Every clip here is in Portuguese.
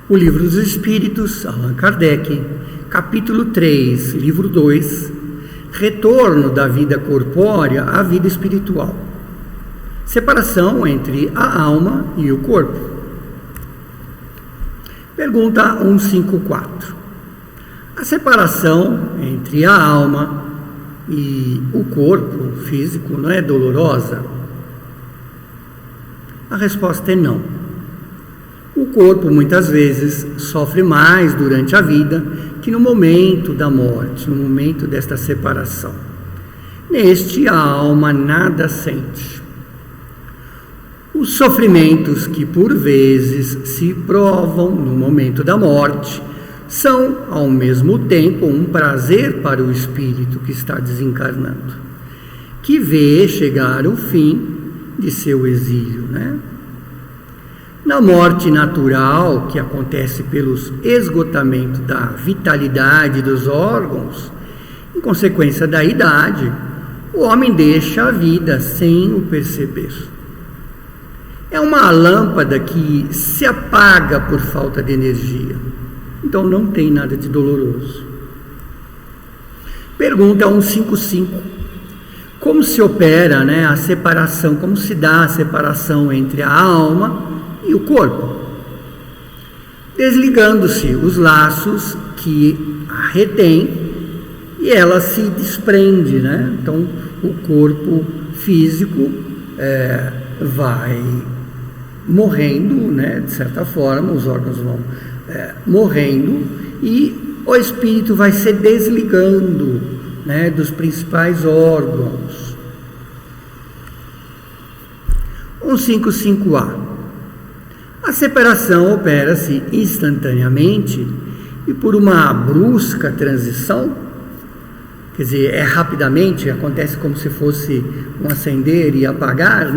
O Livro dos Espíritos, Allan Kardec, capítulo 3, livro 2, retorno da vida corpórea à vida espiritual. Separação entre a alma e o corpo. Pergunta 154. A separação entre a alma e o corpo físico não é dolorosa? A resposta é não. O corpo muitas vezes sofre mais durante a vida que no momento da morte, no momento desta separação. Neste, a alma nada sente. Os sofrimentos que por vezes se provam no momento da morte são, ao mesmo tempo, um prazer para o espírito que está desencarnando, que vê chegar o fim de seu exílio, Na morte natural, que acontece pelo esgotamento da vitalidade dos órgãos, em consequência da idade, o homem deixa a vida sem o perceber. É uma lâmpada que se apaga por falta de energia. Então não tem nada de doloroso. Pergunta 155. Como se opera a separação, como se dá a separação entre a alma e o corpo? Desligando-se os laços que a retém e ela se desprende, Então o corpo físico vai morrendo, de certa forma, os órgãos vão morrendo e o espírito vai se desligando, dos principais órgãos. 155A. A separação opera-se instantaneamente e por uma brusca transição, quer dizer, rapidamente, acontece como se fosse um acender e apagar,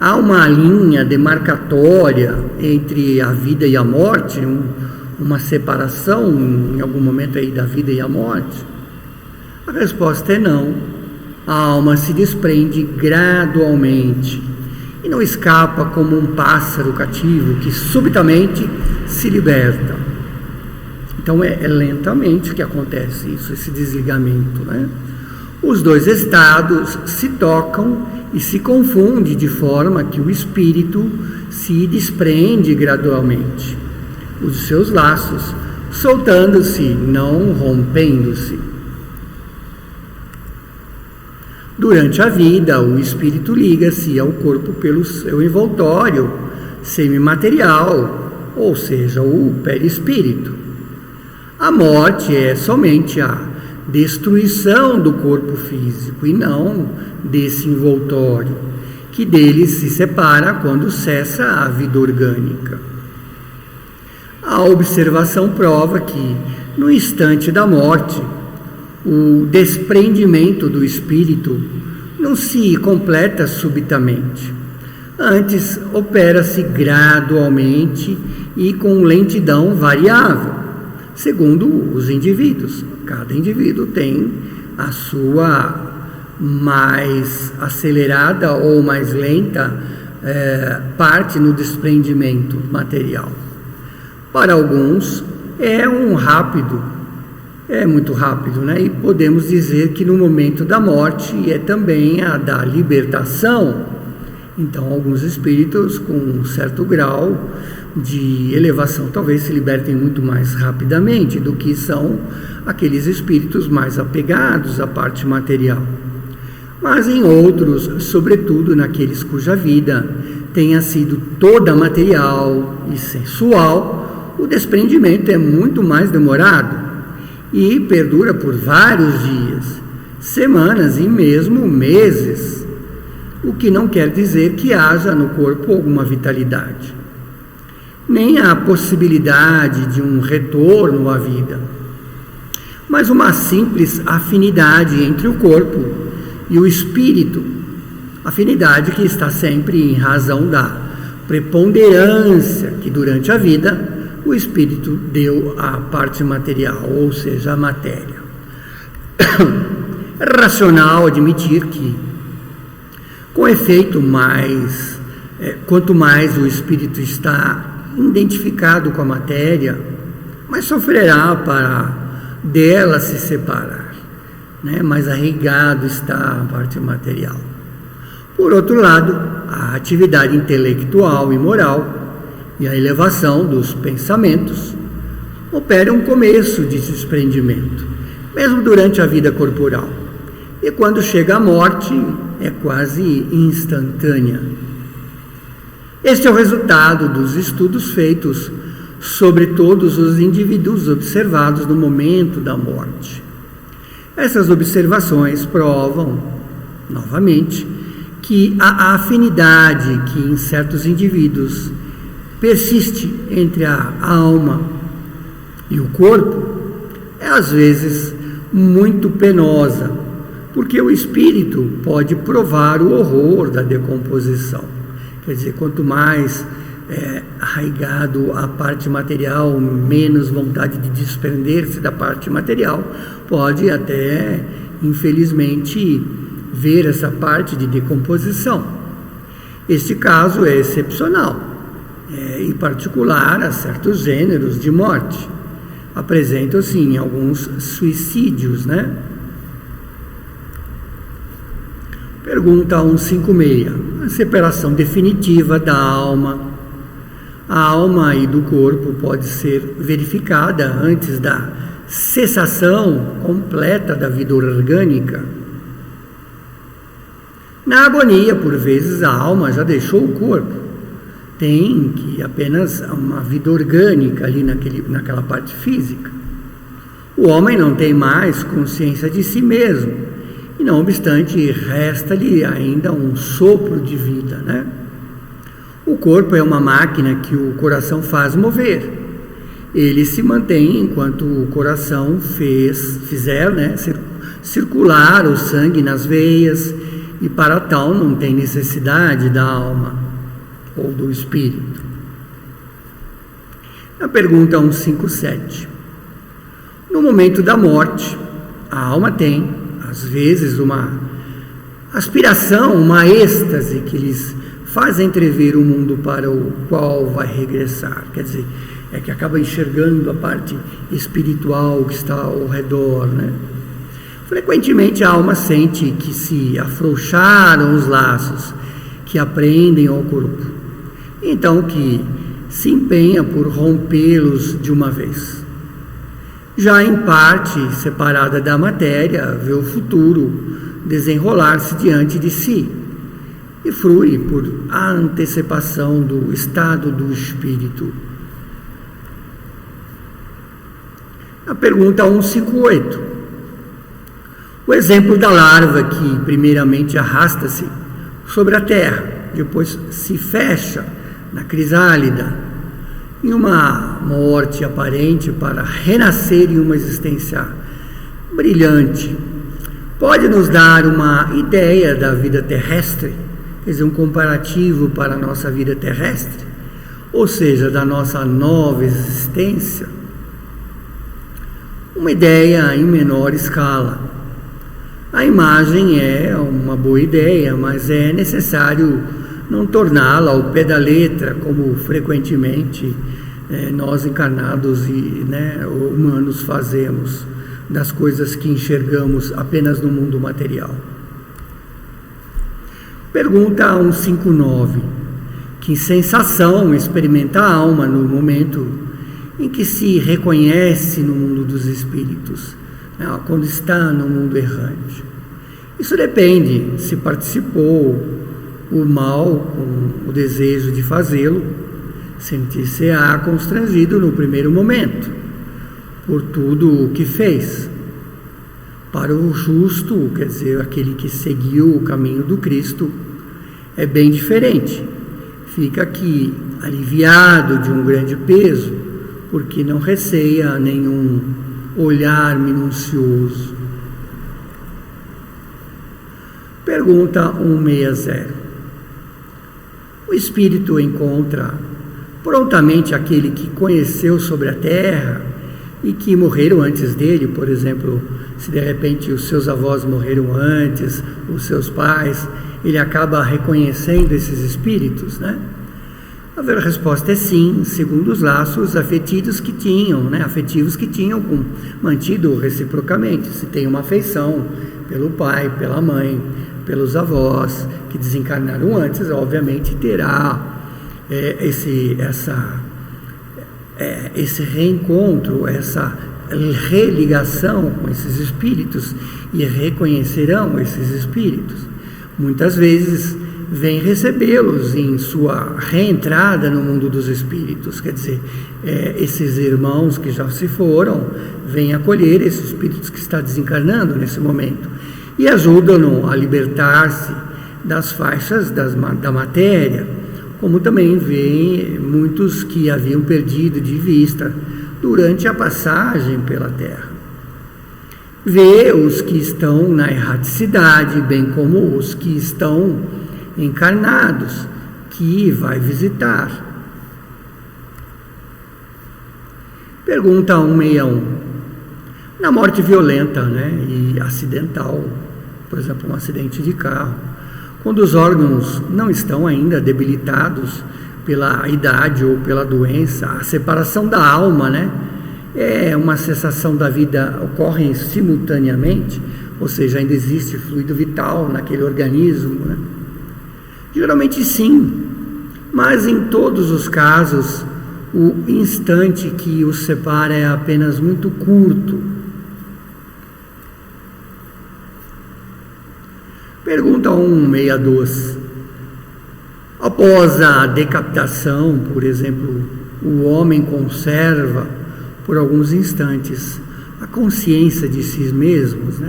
Há uma linha demarcatória entre a vida e a morte, uma separação em algum momento aí da vida e a morte? A resposta é não. A alma se desprende gradualmente e não escapa como um pássaro cativo que subitamente se liberta. Então é lentamente que acontece isso, esse desligamento, Os dois estados se tocam e se confundem de forma que o espírito se desprende gradualmente os seus laços, soltando-se, não rompendo-se. Durante a vida, o espírito liga-se ao corpo pelo seu envoltório semimaterial, ou seja, o perispírito. A morte é somente a destruição do corpo físico e não desse envoltório, que dele se separa quando cessa a vida orgânica. A observação prova que, no instante da morte, o desprendimento do espírito não se completa subitamente. Antes, opera-se gradualmente e com lentidão variável, segundo os indivíduos. Cada indivíduo tem a sua mais acelerada ou mais lenta parte no desprendimento material. Para alguns é muito rápido, E podemos dizer que no momento da morte é também a da libertação. Então, alguns espíritos com um certo grau de elevação talvez se libertem muito mais rapidamente do que são aqueles espíritos mais apegados à parte material. Mas em outros, sobretudo naqueles cuja vida tenha sido toda material e sensual, o desprendimento é muito mais demorado e perdura por vários dias, semanas e mesmo meses, o que não quer dizer que haja no corpo alguma vitalidade, nem a possibilidade de um retorno à vida, mas uma simples afinidade entre o corpo e o espírito, afinidade que está sempre em razão da preponderância que durante a vida o espírito deu à parte material, ou seja, à matéria. É racional admitir que, com efeito, quanto mais o espírito está identificado com a matéria, mas sofrerá para dela se separar, né? Mais arraigado está a parte material. Por outro lado, a atividade intelectual e moral e a elevação dos pensamentos opera um começo de desprendimento, mesmo durante a vida corporal. E quando chega a morte, é quase instantânea. Este é o resultado dos estudos feitos sobre todos os indivíduos observados no momento da morte. Essas observações provam, novamente, que a afinidade que em certos indivíduos persiste entre a alma e o corpo é às vezes muito penosa, porque o espírito pode provar o horror da decomposição. Quer dizer, quanto mais arraigado a parte material, menos vontade de desprender-se da parte material, pode até, infelizmente, ver essa parte de decomposição. Este caso é excepcional, em particular a certos gêneros de morte. Apresentam, sim, alguns suicídios, né? Pergunta 156. A separação definitiva da alma. A alma e do corpo pode ser verificada antes da cessação completa da vida orgânica. Na agonia, por vezes, a alma já deixou o corpo. Tem que apenas uma vida orgânica ali naquela parte física. O homem não tem mais consciência de si mesmo, e não obstante, resta-lhe ainda um sopro de vida, né? O corpo é uma máquina que o coração faz mover. Ele se mantém enquanto o coração fizer, né, circular o sangue nas veias, e para tal não tem necessidade da alma ou do espírito. A pergunta 157. No momento da morte, a alma tem, às vezes, uma aspiração, uma êxtase que lhes faz entrever o mundo para o qual vai regressar. Quer dizer, é que acaba enxergando a parte espiritual que está ao redor, né? Frequentemente a alma sente que se afrouxaram os laços que a prendem ao corpo, então que se empenha por rompê-los de uma vez. Já em parte separada da matéria, vê o futuro desenrolar-se diante de si e frui por antecipação do estado do espírito. A pergunta 158. O exemplo da larva que primeiramente arrasta-se sobre a terra, depois se fecha na crisálida, em uma morte aparente para renascer em uma existência brilhante, pode nos dar uma ideia da vida terrestre, quer dizer, um comparativo para a nossa vida terrestre, ou seja, da nossa nova existência, uma ideia em menor escala. A imagem é uma boa ideia, mas é necessário não torná-la ao pé da letra, como frequentemente nós encarnados e humanos fazemos, das coisas que enxergamos apenas no mundo material. Pergunta 159. Que sensação experimenta a alma no momento em que se reconhece no mundo dos espíritos, quando está no mundo errante? Isso depende se participou o mal com o desejo de fazê-lo, sentir-se-á constrangido no primeiro momento por tudo o que fez. Para o justo, quer dizer, aquele que seguiu o caminho do Cristo, é bem diferente. Fica aqui aliviado de um grande peso, porque não receia nenhum olhar minucioso. Pergunta 160. O espírito encontra prontamente aquele que conheceu sobre a terra e que morreram antes dele, por exemplo, se de repente os seus avós morreram antes, os seus pais, ele acaba reconhecendo esses espíritos, né? A resposta é sim, segundo os laços afetivos que tinham, mantido reciprocamente. Se tem uma afeição pelo pai, pela mãe, pelos avós que desencarnaram antes, obviamente terá esse reencontro, essa religação com esses espíritos, e reconhecerão esses espíritos. Muitas vezes vem recebê-los em sua reentrada no mundo dos espíritos, quer dizer, esses irmãos que já se foram, vêm acolher esses espíritos que está desencarnando nesse momento, e ajudam-no a libertar-se das faixas da matéria, como também vêm muitos que haviam perdido de vista durante a passagem pela Terra. Vê os que estão na erraticidade, bem como os que estão encarnados, que vai visitar. Pergunta 161. Na morte violenta, e acidental, por exemplo, um acidente de carro, quando os órgãos não estão ainda debilitados pela idade ou pela doença, a separação da alma, é uma cessação da vida, ocorre simultaneamente, ou seja, ainda existe fluido vital naquele organismo, Geralmente sim, mas em todos os casos, o instante que os separa é apenas muito curto. Pergunta 162. Após a decapitação, por exemplo, o homem conserva por alguns instantes a consciência de si mesmos,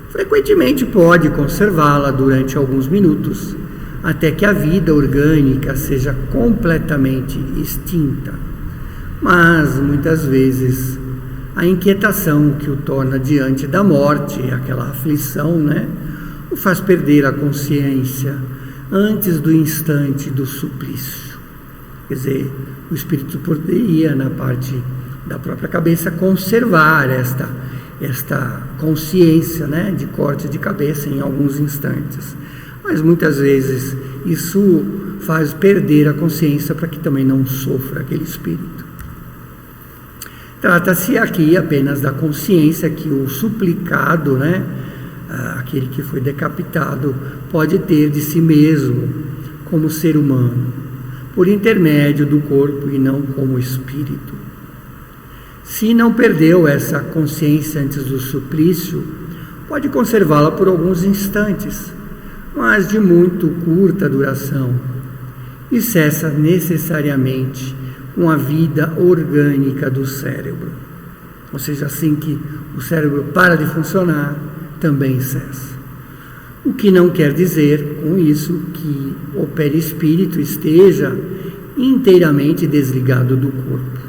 Frequentemente pode conservá-la durante alguns minutos, até que a vida orgânica seja completamente extinta. Mas, muitas vezes, a inquietação que o torna diante da morte, aquela aflição, o faz perder a consciência antes do instante do suplício. Quer dizer, o espírito poderia, na parte da própria cabeça, conservar esta consciência, de corte de cabeça em alguns instantes. Mas muitas vezes isso faz perder a consciência para que também não sofra aquele espírito. Trata-se aqui apenas da consciência que o suplicado, aquele que foi decapitado, pode ter de si mesmo como ser humano, por intermédio do corpo e não como espírito. Se não perdeu essa consciência antes do suplício, pode conservá-la por alguns instantes, mas de muito curta duração, e cessa necessariamente com a vida orgânica do cérebro. Ou seja, assim que o cérebro para de funcionar, também cessa. O que não quer dizer com isso que o perispírito esteja inteiramente desligado do corpo.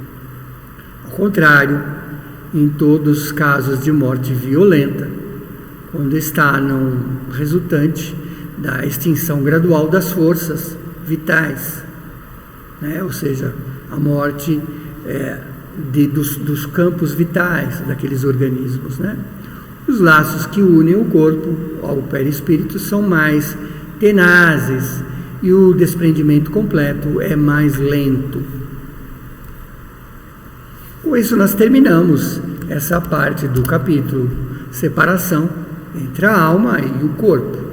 Ao contrário, em todos os casos de morte violenta, quando está no resultante da extinção gradual das forças vitais, ou seja, a morte dos campos vitais daqueles organismos. Os laços que unem o corpo ao perispírito são mais tenazes e o desprendimento completo é mais lento. Com isso nós terminamos essa parte do capítulo separação entre a alma e o corpo.